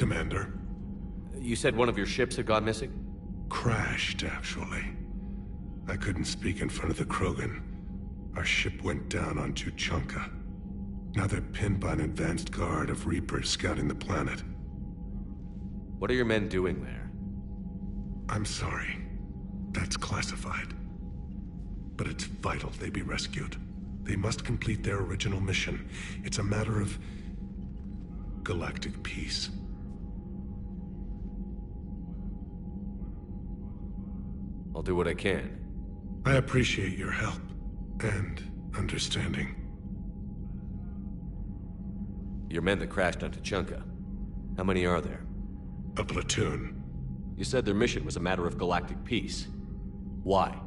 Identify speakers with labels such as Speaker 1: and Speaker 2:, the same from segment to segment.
Speaker 1: Commander.
Speaker 2: You said one of your ships had gone missing?
Speaker 1: Crashed, actually. I couldn't speak in front of the Krogan. Our ship went down on Tuchanka. Now they're pinned by an advanced guard of Reapers scouting the planet.
Speaker 2: What are your men doing there?
Speaker 1: I'm sorry. That's classified. But it's vital they be rescued. They must complete their original mission. It's a matter of galactic peace.
Speaker 2: I'll do what I can.
Speaker 1: I appreciate your help and understanding.
Speaker 2: Your men that crashed on Tuchanka. How many are there?
Speaker 1: A platoon.
Speaker 2: You said their mission was a matter of galactic peace. Why?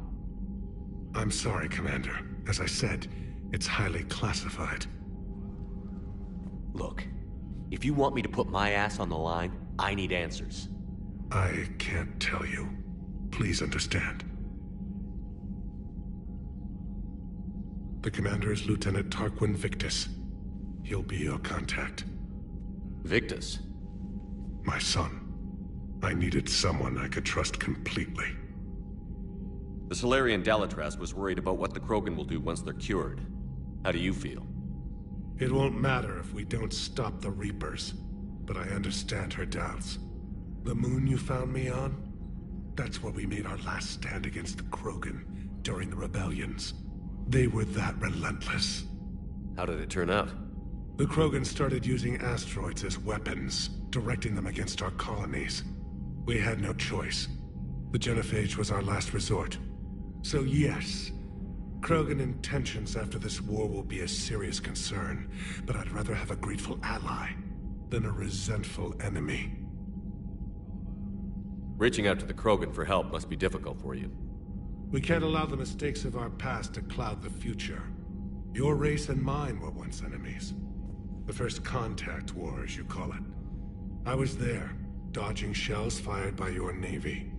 Speaker 1: I'm sorry, Commander. As I said, it's highly classified.
Speaker 2: Look, if you want me to put my ass on the line, I need answers.
Speaker 1: I can't tell you. Please understand. The commander is Lieutenant Tarquin Victus. He'll be your contact.
Speaker 2: Victus?
Speaker 1: My son. I needed someone I could trust completely.
Speaker 2: The Solarian Dalatraz was worried about what the Krogan will do once they're cured. How do you feel?
Speaker 1: It won't matter if we don't stop the Reapers, but I understand her doubts. The moon you found me on? That's where we made our last stand against the Krogan during the rebellions. They were that relentless.
Speaker 2: How did it turn out?
Speaker 1: The Krogan started using asteroids as weapons, directing them against our colonies. We had no choice. The genophage was our last resort. So yes, Krogan intentions after this war will be a serious concern, but I'd rather have a grateful ally than a resentful enemy.
Speaker 2: Reaching out to the Krogan for help must be difficult for you.
Speaker 1: We can't allow the mistakes of our past to cloud the future. Your race and mine were once enemies. The first contact war, as you call it. I was there, dodging shells fired by your navy.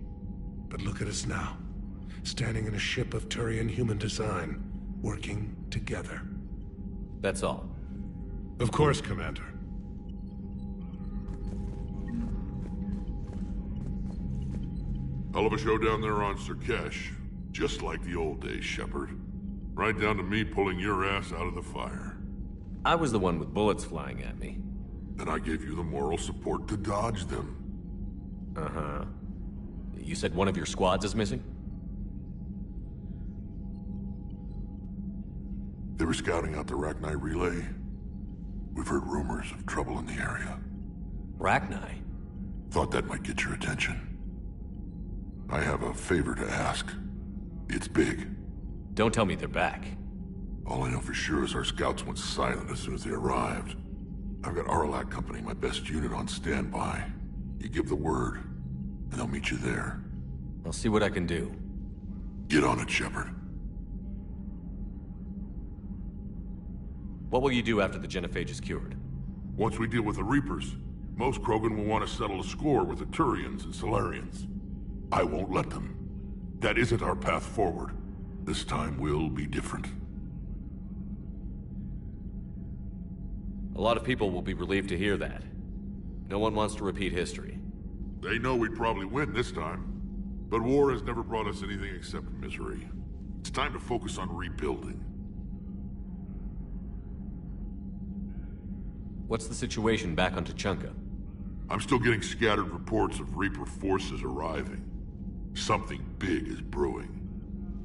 Speaker 1: But look at us now, standing in a ship of Turian human design, working together.
Speaker 2: That's all.
Speaker 1: Of course, Commander.
Speaker 3: Hell of a show down there on Surkesh. Just like the old days, Shepard. Right down to me pulling your ass out of the fire.
Speaker 2: I was the one with bullets flying at me.
Speaker 3: And I gave you the moral support to dodge them.
Speaker 2: Uh-huh. You said one of your squads is missing?
Speaker 3: They were scouting out the Rachni relay. We've heard rumors of trouble in the area.
Speaker 2: Rachni?
Speaker 3: Thought that might get your attention. I have a favor to ask. It's big.
Speaker 2: Don't tell me they're back.
Speaker 3: All I know for sure is our scouts went silent as soon as they arrived. I've got Aralak Company, my best unit, on standby. You give the word, and they'll meet you there.
Speaker 2: I'll see what I can do.
Speaker 3: Get on it, Shepard.
Speaker 2: What will you do after the genophage is cured?
Speaker 3: Once we deal with the Reapers, most Krogan will want to settle a score with the Turians and Solarians. I won't let them. That isn't our path forward. This time will be different.
Speaker 2: A lot of people will be relieved to hear that. No one wants to repeat history.
Speaker 3: They know we'd probably win this time. But war has never brought us anything except misery. It's time to focus on rebuilding.
Speaker 2: What's the situation back on Tuchanka?
Speaker 3: I'm still getting scattered reports of Reaper forces arriving. Something big is brewing.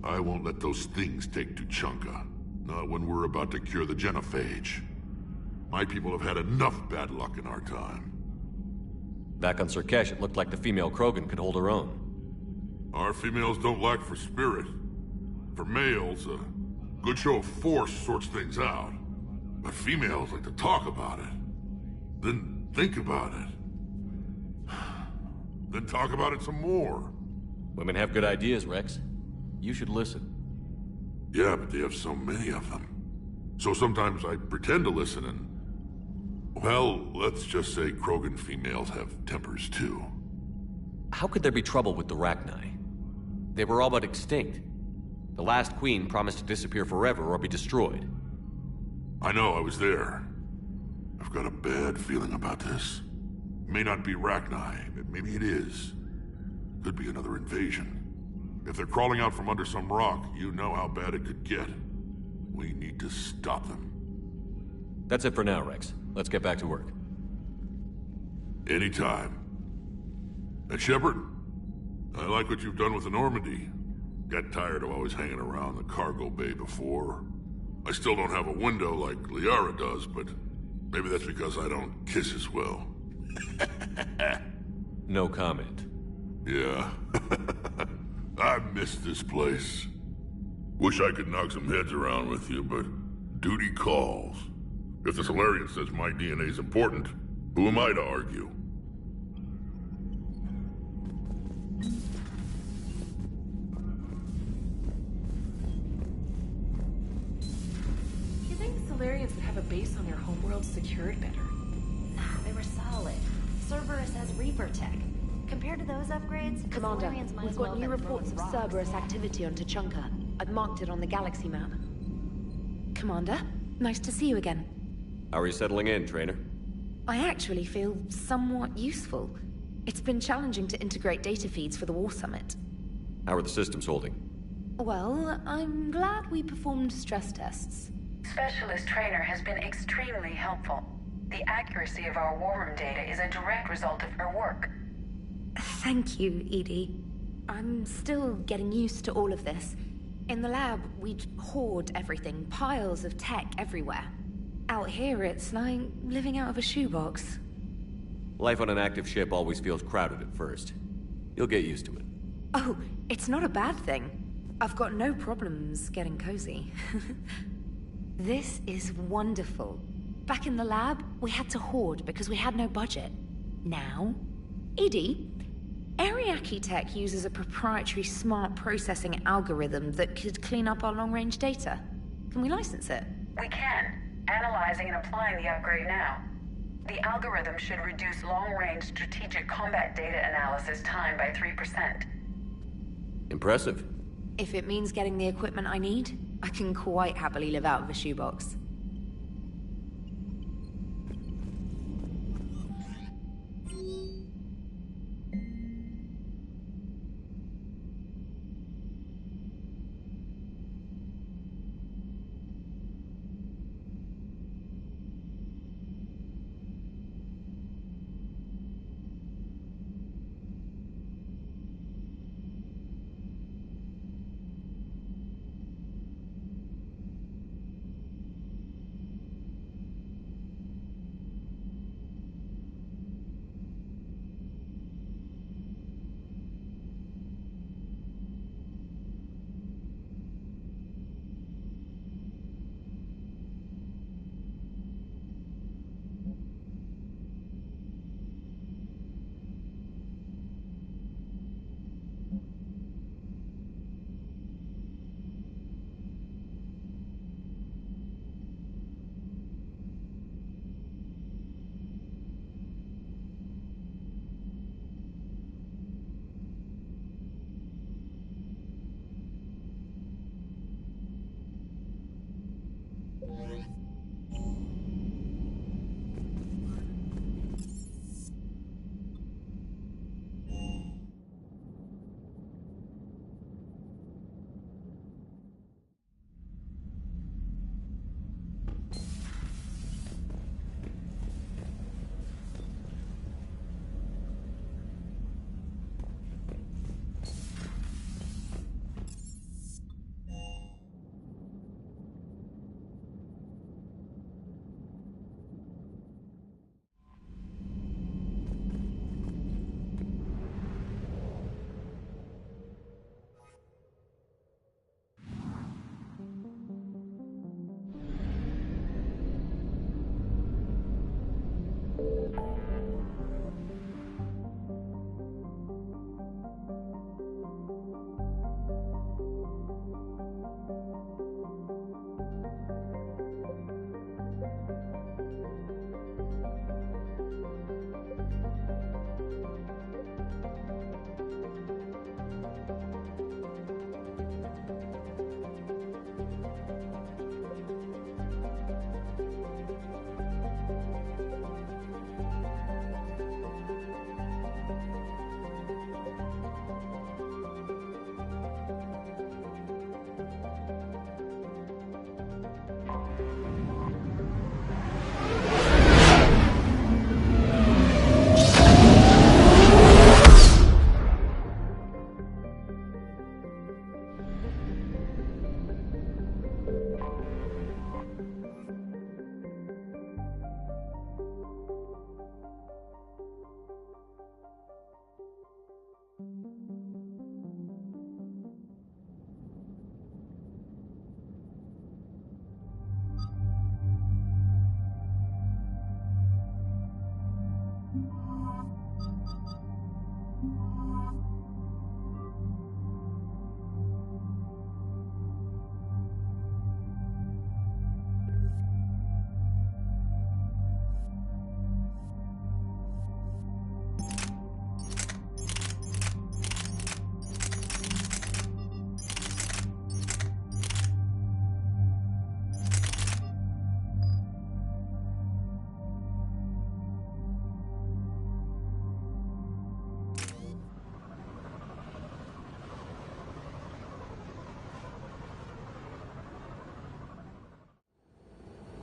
Speaker 3: I won't let those things take Tuchanka. Not when we're about to cure the genophage. My people have had enough bad luck in our time.
Speaker 2: Back on Surkesh, it looked like the female Krogan could hold her own.
Speaker 3: Our females don't lack for spirit. For males, a good show of force sorts things out. But females like to talk about it. Then think about it. Then talk about it some more.
Speaker 2: Women have good ideas, Rex. You should listen.
Speaker 3: Yeah, but they have so many of them. So sometimes I pretend to listen and... Well, let's just say Krogan females have tempers too.
Speaker 2: How could there be trouble with the Rachni? They were all but extinct. The last queen promised to disappear forever or be destroyed.
Speaker 3: I know, I was there. I've got a bad feeling about this. may not be Rachni. Maybe it is. Could be another invasion. If they're crawling out from under some rock, you know how bad it could get. We need to stop them.
Speaker 2: That's it for now, Rex. Let's get back to work.
Speaker 3: Anytime. And Shepard, I like what you've done with the Normandy. Got tired of always hanging around the cargo bay before. I still don't have a window like Liara does, but maybe that's because I don't kiss as well.
Speaker 2: No comment.
Speaker 3: Yeah. I miss this place. Wish I could knock some heads around with you, but duty calls. If the Solarian says my DNA's important, who am I to argue?
Speaker 4: You think Solarians would have a base on their homeworld secured better?
Speaker 5: Nah, they were solid. Cerberus has Reaper tech. Compared to those upgrades,
Speaker 4: Commander,
Speaker 5: Solarians might
Speaker 4: we've
Speaker 5: as well
Speaker 4: got new
Speaker 5: have been
Speaker 4: reports of
Speaker 5: throwing rocks.
Speaker 4: Cerberus activity on Tuchanka. I've marked it on the galaxy map. Commander, nice to see you again.
Speaker 2: How are you settling in, Trainer?
Speaker 4: I actually feel somewhat useful. It's been challenging to integrate data feeds for the War Summit.
Speaker 2: How are the systems holding?
Speaker 4: Well, I'm glad we performed stress tests.
Speaker 6: Specialist Trainer has been extremely helpful. The accuracy of our war room data is a direct result of her work.
Speaker 4: Thank you, Edie. I'm still getting used to all of this. In the lab, we'd hoard everything, piles of tech everywhere. Out here, it's like living out of a shoebox.
Speaker 2: Life on an active ship always feels crowded at first. You'll get used to it.
Speaker 4: Oh, it's not a bad thing. I've got no problems getting cozy. This is wonderful. Back in the lab, we had to hoard because we had no budget. Now, Edie, Ariake Tech uses a proprietary smart processing algorithm that could clean up our long-range data. Can we license it?
Speaker 6: We can. Analyzing and applying the upgrade now. The algorithm should reduce long-range strategic combat data analysis time by 3%.
Speaker 2: Impressive.
Speaker 4: If it means getting the equipment I need, I can quite happily live out of a shoebox.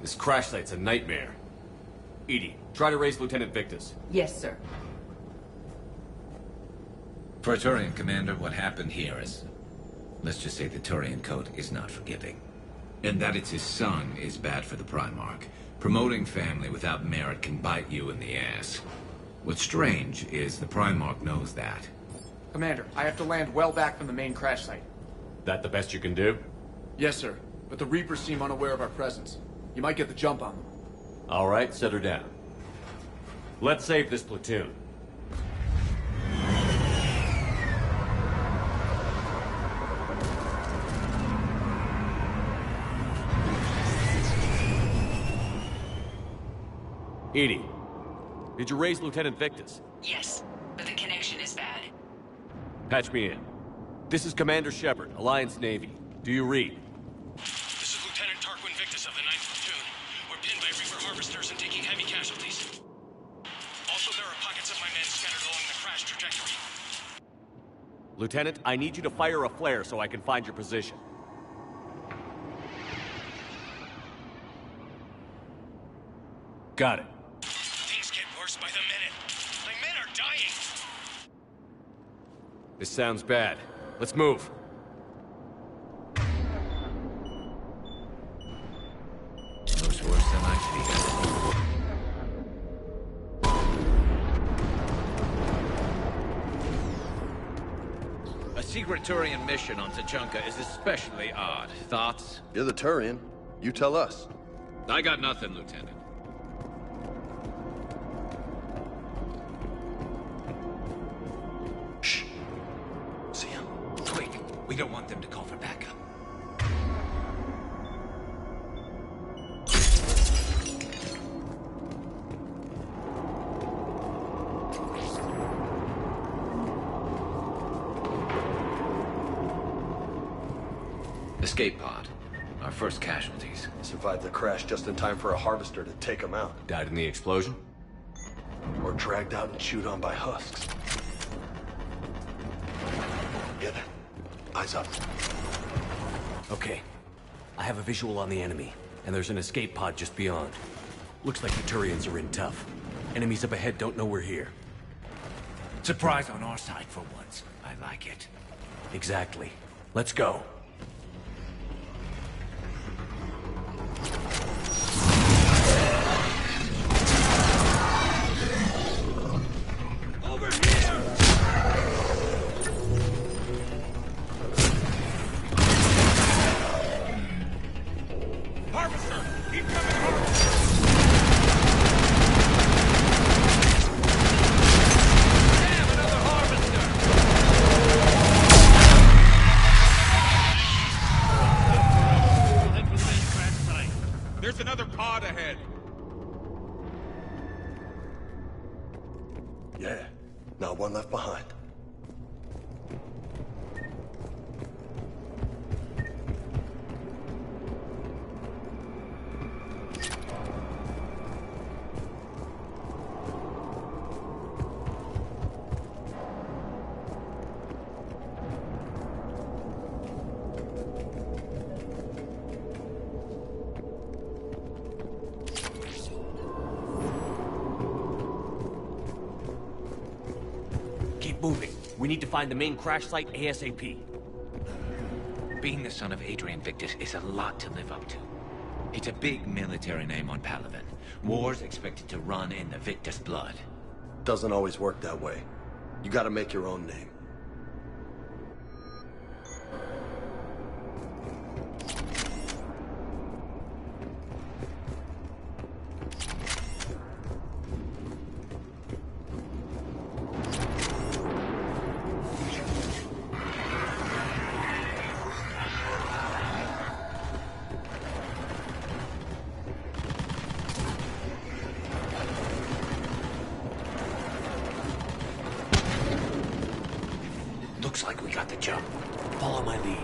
Speaker 2: This crash site's a nightmare. Edie, try to raise Lieutenant Victus.
Speaker 7: Yes, sir.
Speaker 8: For a Turian commander, what happened here is... let's just say the Turian code is not forgiving. And that it's his son is bad for the Primarch. Promoting family without merit can bite you in the ass. What's strange is the Primarch knows that.
Speaker 9: Commander, I have to land well back from the main crash site.
Speaker 2: That the best you can do?
Speaker 9: Yes, sir. But the Reapers seem unaware of our presence. You might get the jump on them.
Speaker 2: All right, set her down. Let's save this platoon. Edie, did you raise Lieutenant Victus?
Speaker 6: Yes, but the connection is bad.
Speaker 2: Patch me in. This is Commander Shepard, Alliance Navy. Do you read?
Speaker 10: This is Lieutenant Tarquin Victus of the 9th Platoon. We're pinned by Reaper harvesters and taking heavy casualties. Also, there are pockets of my men scattered along the crash trajectory.
Speaker 2: Lieutenant, I need you to fire a flare so I can find your position. Got it.
Speaker 10: Things get worse by the minute. My men are dying!
Speaker 2: This sounds bad. Let's move.
Speaker 8: Looks worse than I feared. A secret Turian mission on Tachanka is especially odd. Thoughts?
Speaker 11: You're the Turian. You tell us.
Speaker 8: I got nothing, Lieutenant.
Speaker 11: Shh. See him?
Speaker 8: Quick! We don't want them to call for backup. Escape pod. Our first casualties.
Speaker 11: Survived the crash just in time for a harvester to take him out.
Speaker 2: Died in the explosion?
Speaker 11: Or dragged out and chewed on by husks. Get it. Eyes up.
Speaker 2: Okay. I have a visual on the enemy, and there's an escape pod just beyond. Looks like the Turians are in tough. Enemies up ahead don't know we're here.
Speaker 8: Surprise on our side for once. I like it.
Speaker 2: Exactly. Let's go.
Speaker 10: There's another pod ahead.
Speaker 11: Yeah. Not one left behind.
Speaker 2: Keep moving. We need to find the main crash site ASAP.
Speaker 8: Being the son of Adrian Victus is a lot to live up to. It's a big military name on Palaven. War's expected to run in the Victus blood.
Speaker 11: Doesn't always work that way. You gotta make your own name.
Speaker 2: Looks like we got the jump. Follow my lead.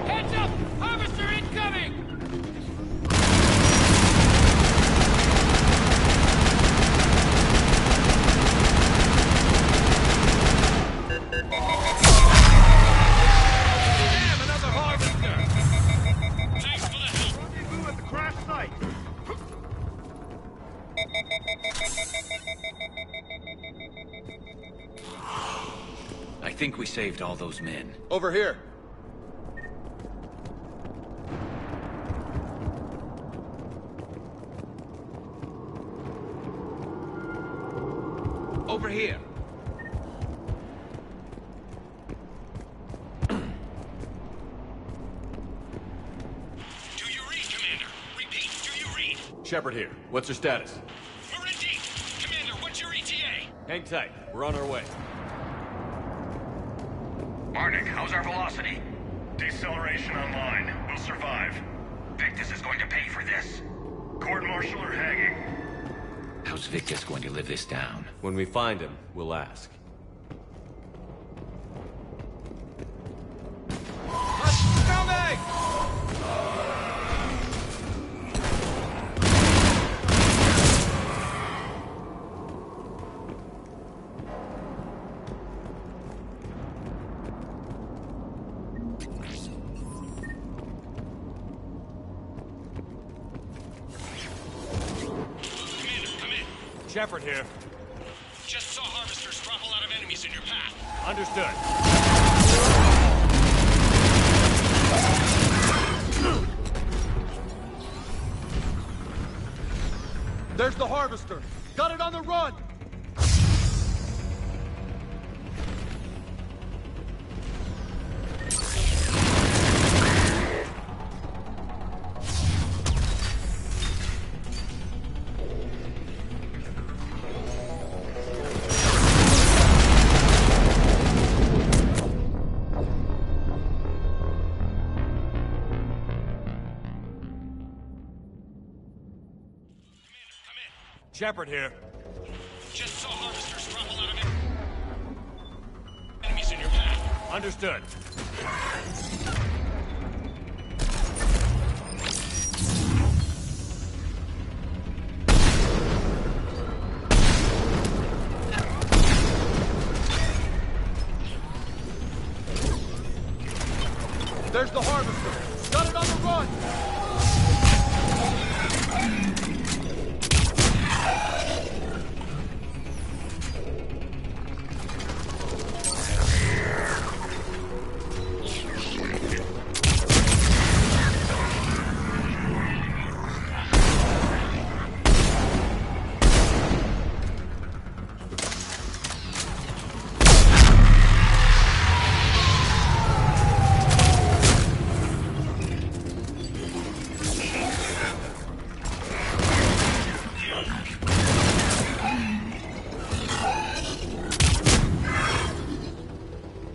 Speaker 10: Heads up! Harvester incoming! Damn, another harvester! Thanks for the help.
Speaker 7: Rendezvous at the crash site.
Speaker 8: I think we saved all those men.
Speaker 11: Over here.
Speaker 8: Over here.
Speaker 10: Do you read, Commander? Repeat, do you read?
Speaker 2: Shepard here. What's your status?
Speaker 10: We're in deep. Commander, what's your ETA?
Speaker 2: Hang tight. We're on our way.
Speaker 7: Marnik, how's our velocity? Deceleration online. We'll survive. Victus is going to pay for this. Court-martial or hanging?
Speaker 8: How's Victus going to live this down?
Speaker 2: When we find him, we'll ask. Shepard here.
Speaker 10: Just saw harvesters drop a lot of enemies in your path.
Speaker 2: Understood.
Speaker 11: There's the harvester. Got it on the run.
Speaker 2: Shepard here.
Speaker 10: Just saw harvesters drop a lot of enemies in your path.
Speaker 2: Understood.
Speaker 11: There's the harvester. Got it on the run.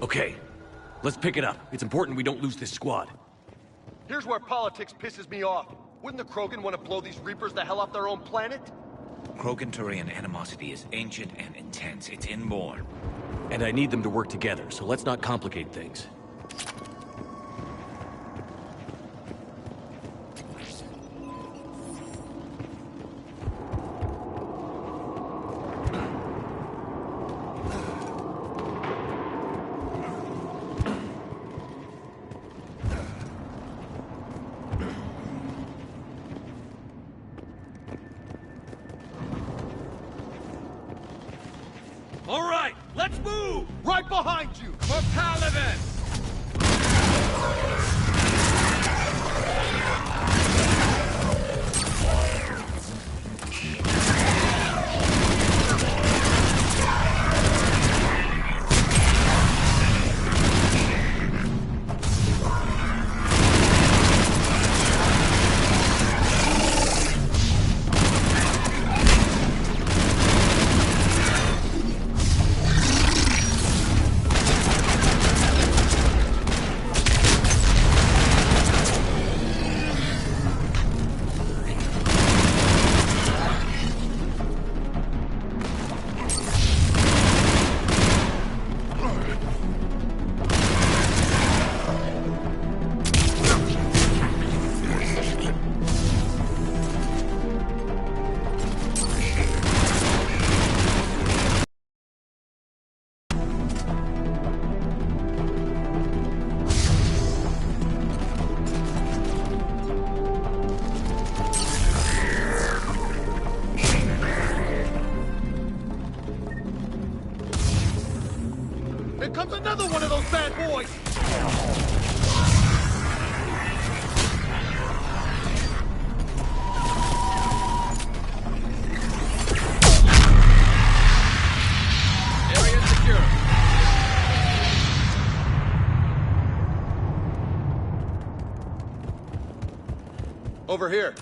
Speaker 2: Okay, let's pick it up. It's important we don't lose this squad.
Speaker 11: Here's where politics pisses me off. Wouldn't the Krogan want to blow these Reapers the hell off their own planet?
Speaker 8: Krogan-Turian animosity is ancient and intense. It's inborn.
Speaker 2: And I need them to work together, so let's not complicate things.
Speaker 11: All right, let's move! Right behind you!
Speaker 8: For Paladin!
Speaker 11: those bad boys!
Speaker 9: Area secure. Over here.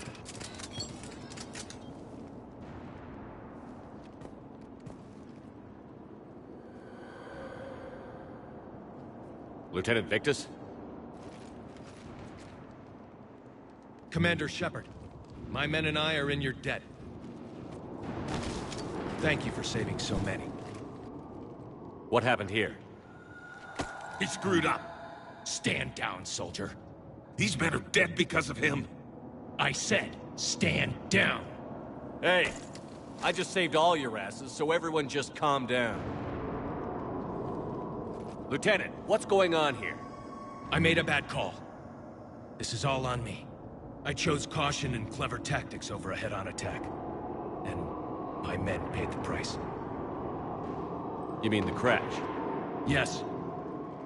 Speaker 2: Lieutenant Victus?
Speaker 12: Commander Shepard, my men and I are in your debt. Thank you for saving so many.
Speaker 2: What happened here?
Speaker 13: He screwed up.
Speaker 12: Stand down, soldier.
Speaker 13: These men are dead because of him.
Speaker 12: I said, stand down.
Speaker 2: Hey, I just saved all your asses, so everyone just calm down. Lieutenant, what's going on here?
Speaker 12: I made a bad call. This is all on me. I chose caution and clever tactics over a head-on attack. And my men paid the price.
Speaker 2: You mean the crash?
Speaker 12: Yes.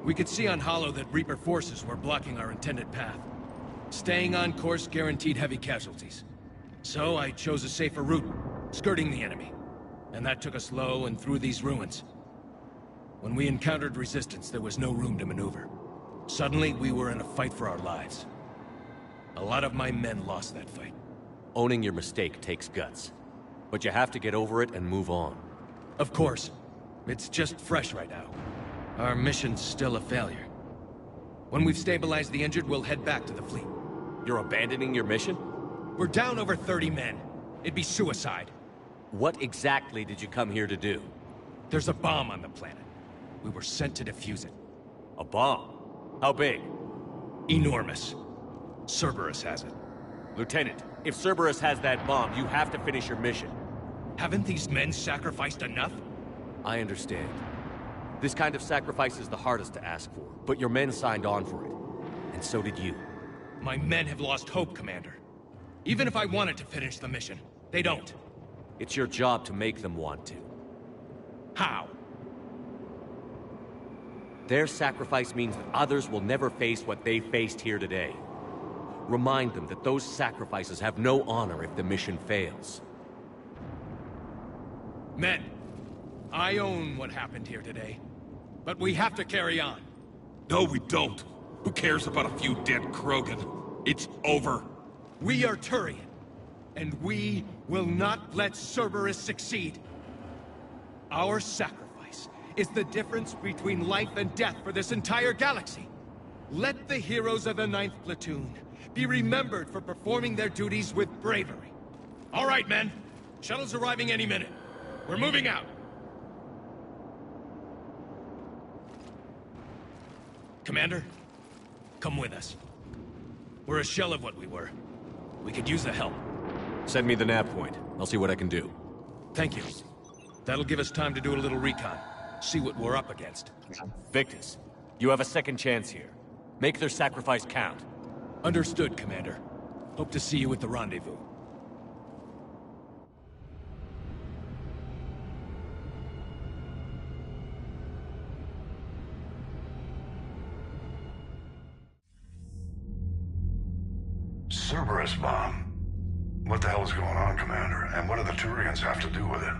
Speaker 12: We could see on Hollow that Reaper forces were blocking our intended path. Staying on course guaranteed heavy casualties. So I chose a safer route, skirting the enemy. And that took us low and through these ruins. When we encountered resistance, there was no room to maneuver. Suddenly, we were in a fight for our lives. A lot of my men lost that fight.
Speaker 2: Owning your mistake takes guts. But you have to get over it and move on.
Speaker 12: Of course. It's just fresh right now. Our mission's still a failure. When we've stabilized the injured, we'll head back to the fleet.
Speaker 2: You're abandoning your mission?
Speaker 12: We're down over 30 men. It'd be suicide.
Speaker 2: What exactly did you come here to do?
Speaker 12: There's a bomb on the planet. We were sent to defuse it.
Speaker 2: A bomb? How big?
Speaker 12: Enormous. Cerberus has it.
Speaker 2: Lieutenant, if Cerberus has that bomb, you have to finish your mission.
Speaker 12: Haven't these men sacrificed enough?
Speaker 2: I understand. This kind of sacrifice is the hardest to ask for, but your men signed on for it. And so did you.
Speaker 12: My men have lost hope, Commander. Even if I wanted to finish the mission, they don't.
Speaker 2: It's your job to make them want to.
Speaker 12: How?
Speaker 2: Their sacrifice means that others will never face what they faced here today. Remind them that those sacrifices have no honor if the mission fails.
Speaker 12: Men, I own what happened here today. But we have to carry on.
Speaker 13: No, we don't. Who cares about a few dead Krogan? It's over.
Speaker 12: We are Turian, and we will not let Cerberus succeed. Our sacrifice is the difference between life and death for this entire galaxy. Let the heroes of the 9th Platoon be remembered for performing their duties with bravery. All right, men. Shuttle's arriving any minute. We're moving out. Commander, come with us. We're a shell of what we were. We could use the help.
Speaker 2: Send me the nav point. I'll see what I can do.
Speaker 12: Thank you. That'll give us time to do a little recon. See what we're up against.
Speaker 2: Victus, you have a second chance here. Make their sacrifice count.
Speaker 12: Understood, Commander. Hope to see you at the rendezvous.
Speaker 14: Cerberus bomb. What the hell is going on, Commander? And what do the Turians have to do with it?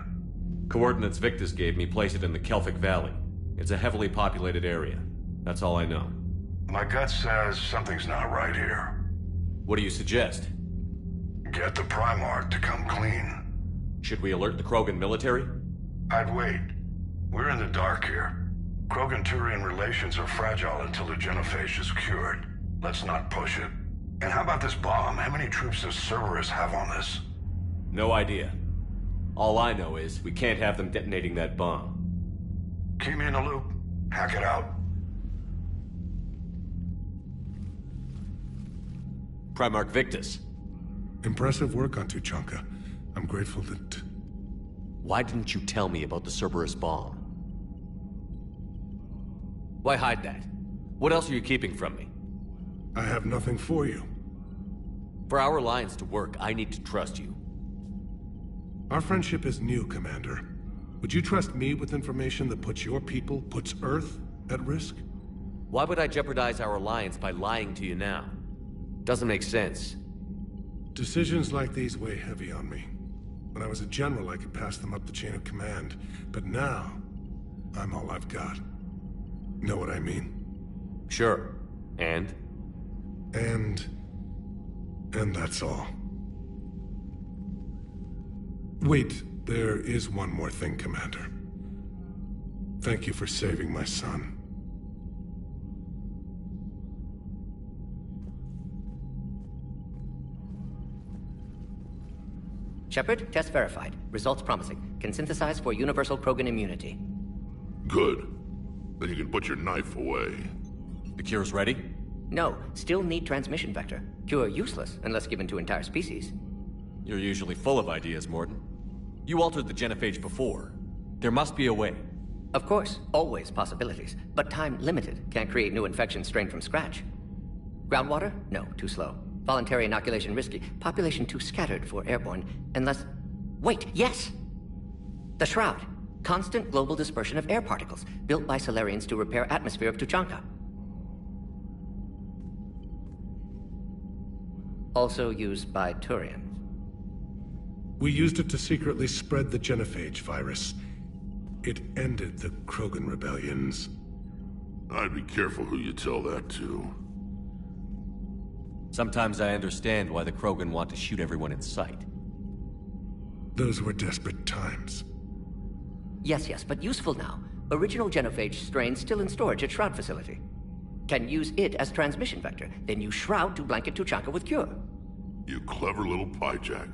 Speaker 2: Coordinates Victus gave me place it in the Kelphic Valley. It's a heavily populated area. That's all I know.
Speaker 14: My gut says something's not right here.
Speaker 2: What do you suggest?
Speaker 14: Get the Primarch to come clean.
Speaker 2: Should we alert the Krogan military?
Speaker 14: I'd wait. We're in the dark here. Krogan-Turian relations are fragile until the genophage is cured. Let's not push it. And how about this bomb? How many troops does Cerberus have on this?
Speaker 2: No idea. All I know is we can't have them detonating that bomb.
Speaker 14: Keep me in the loop. Hack it out.
Speaker 2: Primarch Victus.
Speaker 1: Impressive work on Tuchanka. I'm grateful that...
Speaker 2: Why didn't you tell me about the Cerberus bomb? Why hide that? What else are you keeping from me?
Speaker 1: I have nothing for you.
Speaker 2: For our alliance to work, I need to trust you.
Speaker 1: Our friendship is new, Commander. Would you trust me with information that puts your people, puts Earth, at risk?
Speaker 2: Why would I jeopardize our alliance by lying to you now? Doesn't make sense.
Speaker 1: Decisions like these weigh heavy on me. When I was a general, I could pass them up the chain of command. But now, I'm all I've got. Know what I mean?
Speaker 2: Sure. And?
Speaker 1: And that's all. Wait, there is one more thing, Commander. Thank you for saving my son.
Speaker 15: Shepard, test verified. Results promising. Can synthesize for universal Krogan immunity.
Speaker 3: Good. Then you can put your knife away.
Speaker 2: The cure's ready?
Speaker 15: No, still need transmission vector. Cure useless unless given to entire species.
Speaker 2: You're usually full of ideas, Morton. You altered the genophage before. There must be a way.
Speaker 15: Of course, always possibilities, but time limited. Can't create new infection strain from scratch. Groundwater? No, too slow. Voluntary inoculation risky. Population too scattered for airborne, unless... Wait, yes! The Shroud. Constant global dispersion of air particles, built by Solarians to repair atmosphere of Tuchanka. Also used by Turians.
Speaker 1: We used it to secretly spread the genophage virus. It ended the Krogan rebellions.
Speaker 3: I'd be careful who you tell that to.
Speaker 2: Sometimes I understand why the Krogan want to shoot everyone in sight.
Speaker 1: Those were desperate times.
Speaker 15: Yes, but useful now. Original genophage strain still in storage at Shroud facility. Can use it as transmission vector, then use Shroud to blanket Tuchanka with cure.
Speaker 3: You clever little piejack.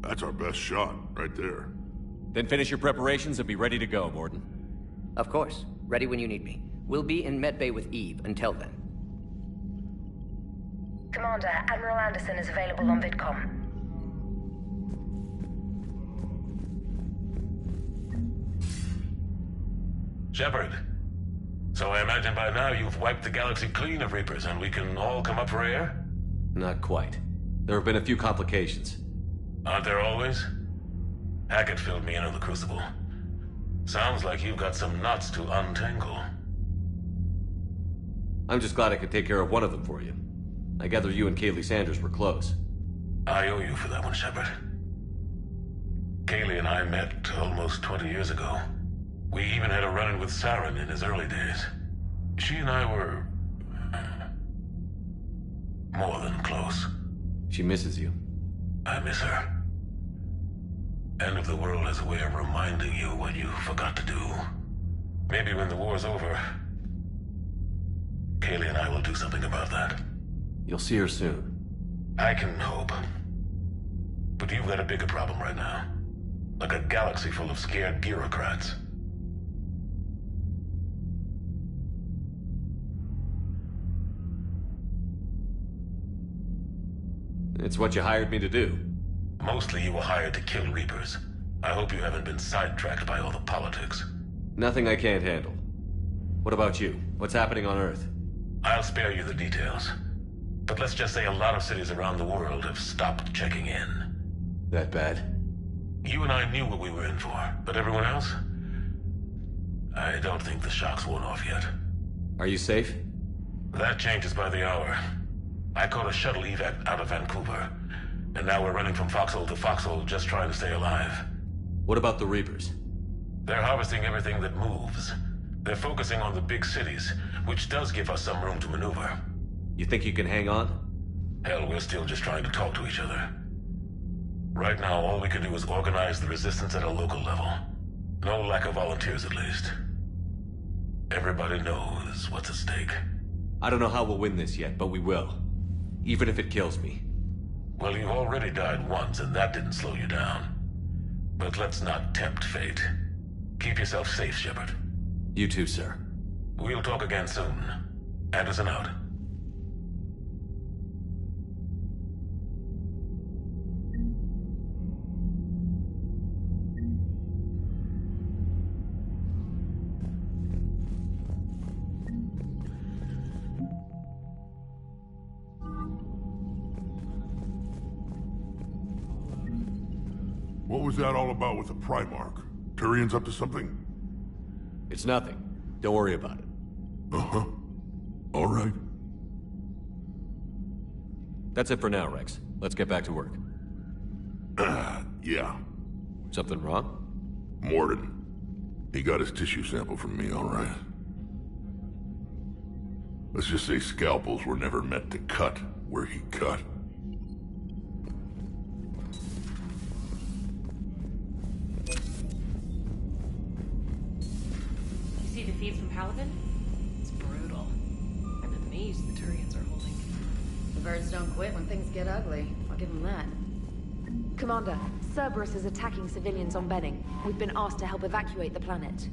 Speaker 3: That's our best shot, right there.
Speaker 2: Then finish your preparations and be ready to go, Morton.
Speaker 15: Of course. Ready when you need me. We'll be in medbay with Eve until then.
Speaker 6: Commander, Admiral Anderson is available on VidCom.
Speaker 14: Shepard. So I imagine by now you've wiped the galaxy clean of Reapers and we can all come up for air?
Speaker 2: Not quite. There have been a few complications.
Speaker 14: Aren't there always? Hackett filled me in on the Crucible. Sounds like you've got some knots to untangle.
Speaker 2: I'm just glad I could take care of one of them for you. I gather you and Kaylee Sanders were close.
Speaker 14: I owe you for that one, Shepard. Kaylee and I met almost 20 years ago. We even had a run-in with Saren in his early days. She and I were... more than close.
Speaker 2: She misses you.
Speaker 14: I miss her. End of the world has a way of reminding you what you forgot to do. Maybe when the war's over, Kaylee and I will do something about that.
Speaker 2: You'll see her soon.
Speaker 14: I can hope. But you've got a bigger problem right now. Like a galaxy full of scared bureaucrats.
Speaker 2: It's what you hired me to do.
Speaker 14: Mostly you were hired to kill Reapers. I hope you haven't been sidetracked by all the politics.
Speaker 2: Nothing I can't handle. What about you? What's happening on Earth?
Speaker 14: I'll spare you the details. But let's just say a lot of cities around the world have stopped checking in.
Speaker 2: That bad?
Speaker 14: You and I knew what we were in for, but everyone else? I don't think the shock's worn off yet.
Speaker 2: Are you safe?
Speaker 14: That changes by the hour. I caught a shuttle evac out of Vancouver, and now we're running from foxhole to foxhole just trying to stay alive.
Speaker 2: What about the Reapers?
Speaker 14: They're harvesting everything that moves. They're focusing on the big cities, which does give us some room to maneuver.
Speaker 2: You think you can hang on?
Speaker 14: Hell, we're still just trying to talk to each other. Right now, all we can do is organize the resistance at a local level. No lack of volunteers, at least. Everybody knows what's at stake.
Speaker 2: I don't know how we'll win this yet, but we will. Even if it kills me.
Speaker 14: Well, you've already died once, and that didn't slow you down. But let's not tempt fate. Keep yourself safe, Shepard.
Speaker 2: You too, sir.
Speaker 14: We'll talk again soon. Anderson out.
Speaker 3: What was that all about with the Primarch? Turian's up to something?
Speaker 2: It's nothing. Don't worry about it.
Speaker 3: Uh-huh. All right.
Speaker 2: That's it for now, Rex. Let's get back to work.
Speaker 3: Yeah.
Speaker 2: Something wrong?
Speaker 3: Morden. He got his tissue sample from me, all right. Let's just say scalpels were never meant to cut where he cut.
Speaker 16: You see the feeds from Paladin? It's brutal. I'm amazed the Turians are holding.
Speaker 5: The birds don't quit when things get ugly. I'll give them that.
Speaker 4: Commander, Cerberus is attacking civilians on Benning. We've been asked to help evacuate the planet.